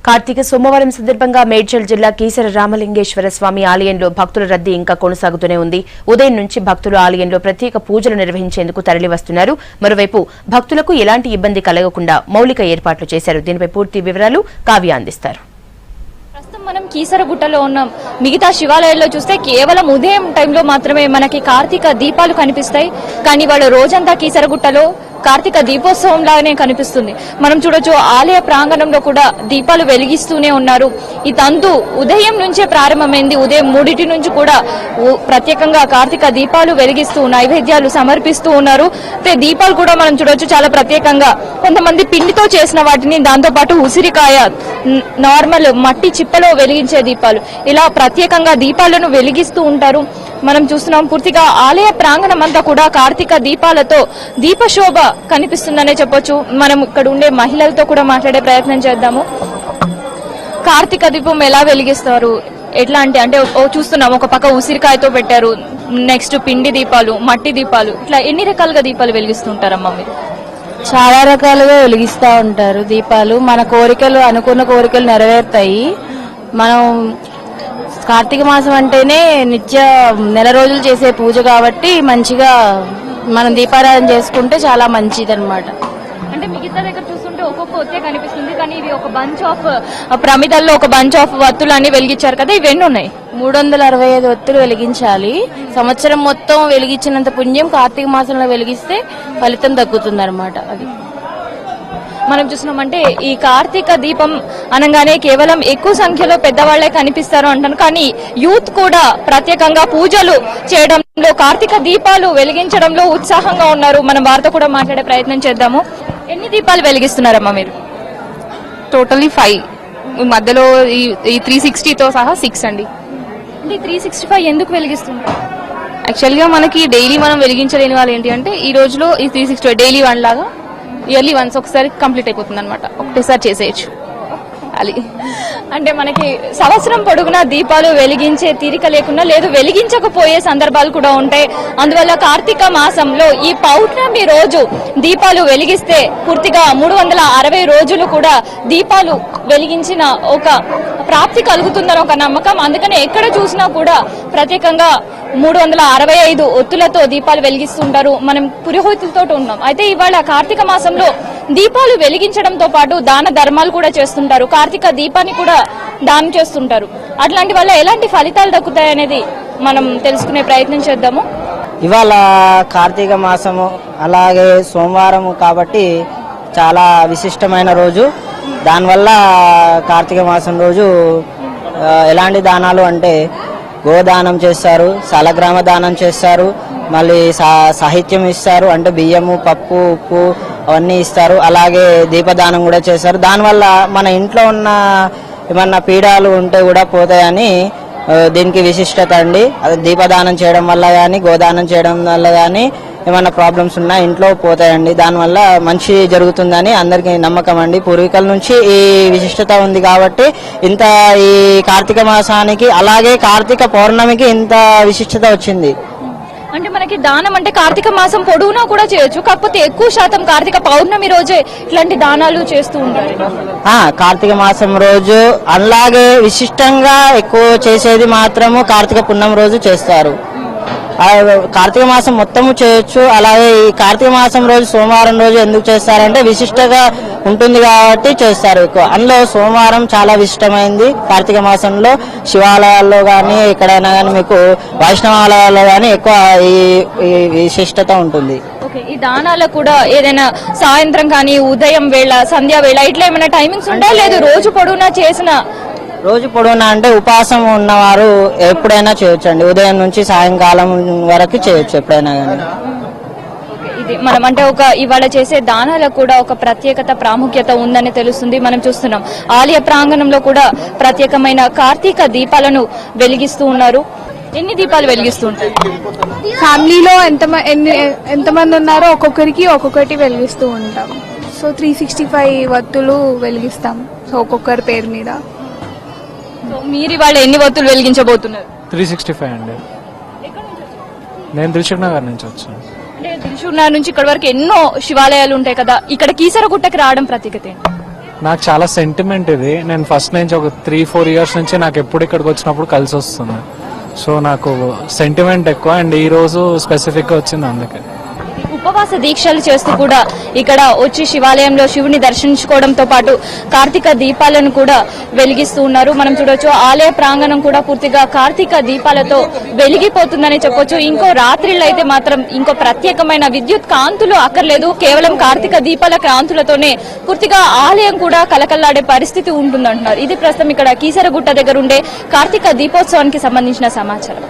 కార్తీక సోమవారం సందర్భంగా మేడ్చల్ జిల్లా కీసర రామలింగేశ్వర స్వామి ఆలయంలో భక్తుల రద్దీ ఇంకా కొనసాగుతూనే ఉంది. ఉదయం నుంచి భక్తులు ఆలయంలో ప్రత్యేక పూజలు నిర్వహించేందుకు తరలివస్తున్నారు. మరోవైపు భక్తులకు ఎలాంటి ఇబ్బంది కలగకుండా మౌలిక ఏర్పాట్లు చేశారు. దీనిపై పూర్తి వివరాలు కావ్య అందిస్తారు. మనం కీసరగుట్టలో ఉన్నాం. మిగతా శివాలయాల్లో చూస్తే కేవలం ఉదయం టైంలో మాత్రమే మనకి కార్తీక దీపాలు కనిపిస్తాయి. కానీ వాళ్ళు రోజంతా కీసరగుట్టలో కార్తీక దీపోత్సవం లాగానే కనిపిస్తుంది. మనం చూడొచ్చు ఆలయ ప్రాంగణంలో కూడా దీపాలు వెలిగిస్తూనే ఉన్నారు. ఈ తంతు ఉదయం నుంచే ప్రారంభమైంది. ఉదయం 3 నుంచి కూడా ప్రత్యేకంగా కార్తీక దీపాలు వెలిగిస్తూ నైవేద్యాలు సమర్పిస్తూ ఉన్నారు. దీపాలు కూడా మనం చూడొచ్చు చాలా ప్రత్యేకంగా కొంతమంది పిండితో చేసిన వాటిని, దాంతో పాటు ఉసిరికాయ, నార్మల్ మట్టి చిప్పలో వెలిగించే దీపాలు, ఇలా ప్రత్యేకంగా దీపాలను వెలిగిస్తూ ఉంటారు. మనం చూస్తున్నాం పూర్తిగా ఆలయ ప్రాంగణం అంతా కూడా కార్తీక దీపాలతో దీపశోభ కనిపిస్తుందనే చెప్పొచ్చు. మనం ఇక్కడ ఉండే మహిళలతో కూడా మాట్లాడే ప్రయత్నం చేద్దాము. కార్తీక దీపం ఎలా వెలిగిస్తారు, ఎట్లా అంటే చూస్తున్నాం ఒక పక్క ఉసిరికాయతో పెట్టారు, నెక్స్ట్ పిండి దీపాలు, మట్టి దీపాలు, ఇట్లా ఎన్ని రకాలుగా దీపాలు వెలిగిస్తుంటారమ్మా మీరు? చాలా రకాలుగా వెలిగిస్తూ ఉంటారు దీపాలు. మన కోరికలు, అనుకున్న కోరికలు నెరవేరుతాయి. మనం కార్తీక మాసం అంటేనే నిత్య నెల రోజులు చేసే పూజ కాబట్టి మంచిగా మనం దీపారాధన చేసుకుంటే చాలా మంచిది అనమాట. అంటే మిగతా దగ్గర చూస్తుంటే ఒక్కొక్క ఒత్తే కనిపిస్తుంది, కానీ ఇది ఒక బంచ్ ఆఫ్ ప్రమిదల్లో ఒక బంచ్ ఆఫ్ వత్తులు అన్ని వెలిగించారు కదా, ఇవన్నీ ఉన్నాయి. 365 ఒత్తులు వెలిగించాలి. సంవత్సరం మొత్తం వెలిగించినంత పుణ్యం కార్తీక మాసంలో వెలిగిస్తే ఫలితం దక్కుతుంది అనమాట. అది మనం చూస్తున్నామంటే ఈ కార్తీక దీపం అనగానే కేవలం ఎక్కువ సంఖ్యలో పెద్దవాళ్లే కనిపిస్తారు అంటాను, కానీ యూత్ కూడా ప్రత్యేకంగా పూజలు చేయడంలో, కార్తీక దీపాలు వెలిగించడంలో ఉత్సాహంగా ఉన్నారు. మనం వారితో కూడా మాట్లాడే ప్రయత్నం చేద్దాము. ఎన్ని దీపాలు వెలిగిస్తున్నారమ్మా మీరు? టోటల్లీ 5. మధ్యలో ఈ 360తో సహా 6 అండి. 365 ఎందుకు వెలిగిస్తున్నారు? యాక్చువల్ గా మనకి డైలీ మనం వెలిగించలేని వాళ్ళు ఏంటి అంటే, ఈ రోజులో ఈ 360 డైలీ 1 లాగా ఇయర్లీ వన్స్ ఒకసారి కంప్లీట్ అయిపోతుంది అనమాట. ఒకటేసారి చేసేయచ్చు. అది అంటే మనకి సంవత్సరం పొడుగునా దీపాలు వెలిగించే తీరిక లేకుండా లేదు, వెలిగించకపోయే సందర్భాలు కూడా ఉంటాయి. అందువల్ల కార్తీక మాసంలో ఈ పౌర్ణమి రోజు దీపాలు వెలిగిస్తే పూర్తిగా 360 రోజులు కూడా దీపాలు వెలిగించిన ఒక ప్రాప్తి కలుగుతుందని ఒక నమ్మకం. అందుకనే ఎక్కడ చూసినా కూడా ప్రత్యేకంగా 365 ఒత్తులతో దీపాలు వెలిగిస్తుంటారు. మనం పురోహితులతో ఉన్నాం. అయితే ఇవాళ కార్తీక మాసంలో దీపాలు వెలిగించడంతో పాటు దాన ధర్మాలు కూడా చేస్తుంటారు. కార్తీక దీపాన్ని కూడా దానం చేస్తుంటారు. అట్లాంటి వల్ల ఎలాంటి ఫలితాలు దక్కుతాయనేది మనం తెలుసుకునే ప్రయత్నం చేద్దాము. ఇవాళ కార్తీక మాసము, అలాగే సోమవారము కాబట్టి చాలా విశిష్టమైన రోజు. దానివల్ల కార్తీక మాసం రోజు ఎలాంటి దానాలు అంటే గోదానం చేస్తారు, సాలగ్రామ దానం చేస్తారు, మళ్ళీ సాహిత్యం ఇస్తారు, అంటే బియ్యము, పప్పు, ఉప్పు అవన్నీ ఇస్తారు. అలాగే దీపదానం కూడా చేస్తారు. దానివల్ల మన ఇంట్లో ఉన్న ఏమన్నా పీడాలు ఉంటే కూడా పోతాయని దీనికి విశిష్టత అండి. అది దీపదానం చేయడం వల్ల కానీ, గోదానం చేయడం వల్ల కానీ ఏమన్నా ప్రాబ్లమ్స్ ఉన్నా ఇంట్లో పోతాయండి. దానివల్ల మంచి జరుగుతుందని అందరికీ నమ్మకం అండి. పూర్వీకుల నుంచి ఈ విశిష్టత ఉంది కాబట్టి ఇంత ఈ కార్తీక మాసానికి, అలాగే కార్తీక పౌర్ణమికి ఇంత విశిష్టత వచ్చింది. అంటే మనకి దానం అంటే కార్తీక మాసం పొడవునా కూడా చేయొచ్చు, కాకపోతే ఎక్కువ శాతం కార్తీక పౌర్ణమి రోజే ఇట్లాంటి దానాలు చేస్తూ ఉంటారు. కార్తీక మాసం రోజు అలాగే విశిష్టంగా ఎక్కువ చేసేది మాత్రము కార్తీక పున్నమి రోజు చేస్తారు. కార్తీక మాసం మొత్తము చేయొచ్చు. అలాగే ఈ కార్తీక మాసం రోజు సోమవారం రోజు ఎందుకు చేస్తారంటే విశిష్టంగా ఉంటుంది కాబట్టి చేస్తారు ఎక్కువ. అందులో సోమవారం చాలా విశిష్టమైంది. కార్తీక మాసంలో శివాలయాల్లో కానీ ఎక్కడైనా కానీ, మీకు వైష్ణవ ఆలయాల్లో కానీ ఎక్కువ ఈ విశిష్టత ఉంటుంది. ఈ దానాలకు కూడా ఏదైనా సాయంత్రం కానీ, ఉదయం వేళ, సంధ్యా వేళ ఇట్లా ఏమైనా టైమింగ్స్ ఉంటాయా? లేదు రోజు పొడవునా చేసిన? రోజు పొడవునా అంటే ఉపవాసం ఉన్నవారు ఎప్పుడైనా చేయొచ్చు అండి. ఉదయం నుంచి సాయంకాలం వరకు చేయొచ్చు ఎప్పుడైనా కానీ. ఇది మనం అంటే ఇవాళ చేసే దానాలకు కూడా ఒక ప్రత్యేకత, ప్రాముఖ్యత ఉందని తెలుస్తుంది. మనం చూస్తున్నాం ఆలయ ప్రాంగణంలో కూడా ప్రత్యేకమైన కార్తీక దీపాలను వెలిగిస్తూ ఉన్నారు. ఎన్ని దీపాలు వెలిగిస్తూ ఉంటారు? ఫ్యామిలీలో ఎంతమంది ఉన్నారో ఒక్కొక్కరికి ఒక్కొక్కటి వెలిగిస్తూ ఉంటాం. సో 365 వత్తులు వెలిగిస్తాం, సో ఒక్కొక్కరి పేరు మీద. మీరు ఇవాళ ఎన్ని వత్తులు వెలిగించబోతున్నారు? 365 అండి. నేను దిల్సుఖ్ నగర్ నుంచి వచ్చాను. అంటే దిల్సుఖ్ నగర్ నుంచి ఇక్కడ వరకు ఎన్నో శివాలయాలు ఉంటాయి కదా, ఇక్కడ కీసరగుట్టకి రావడం ప్రత్యేకత ఏంటి? నాకు చాలా సెంటిమెంట్ ఇది. నేను ఫస్ట్ నుంచి ఒక 3-4 ఇయర్స్ నుంచి నాకు ఎప్పుడు ఇక్కడికి వచ్చినప్పుడు కలిసి వస్తుంది. సో నాకు సెంటిమెంట్ ఎక్కువ అండ్ ఈ రోజు స్పెసిఫిక్ గా వచ్చింది అందుకే. ఉపవాస దీక్షలు చేస్తూ కూడా ఇక్కడ వచ్చి శివాలయంలో శివుని దర్శించుకోవడంతో పాటు కార్తీక దీపాలను కూడా వెలిగిస్తూ ఉన్నారు. మనం చూడొచ్చు ఆలయ ప్రాంగణం కూడా పూర్తిగా కార్తీక దీపాలతో వెలిగిపోతుందని చెప్పొచ్చు. ఇంకో రాత్రిలో అయితే మాత్రం ఇంకో ప్రత్యేకమైన విద్యుత్ కాంతులు అక్కర్లేదు, కేవలం కార్తీక దీపాల కాంతులతోనే పూర్తిగా ఆలయం కూడా కలకల్లాడే పరిస్థితి ఉంటుందంటున్నారు. ఇది ప్రస్తుతం ఇక్కడ కీసరగుట్ట దగ్గర ఉండే కార్తీక దీపోత్సవానికి సంబంధించిన సమాచారం.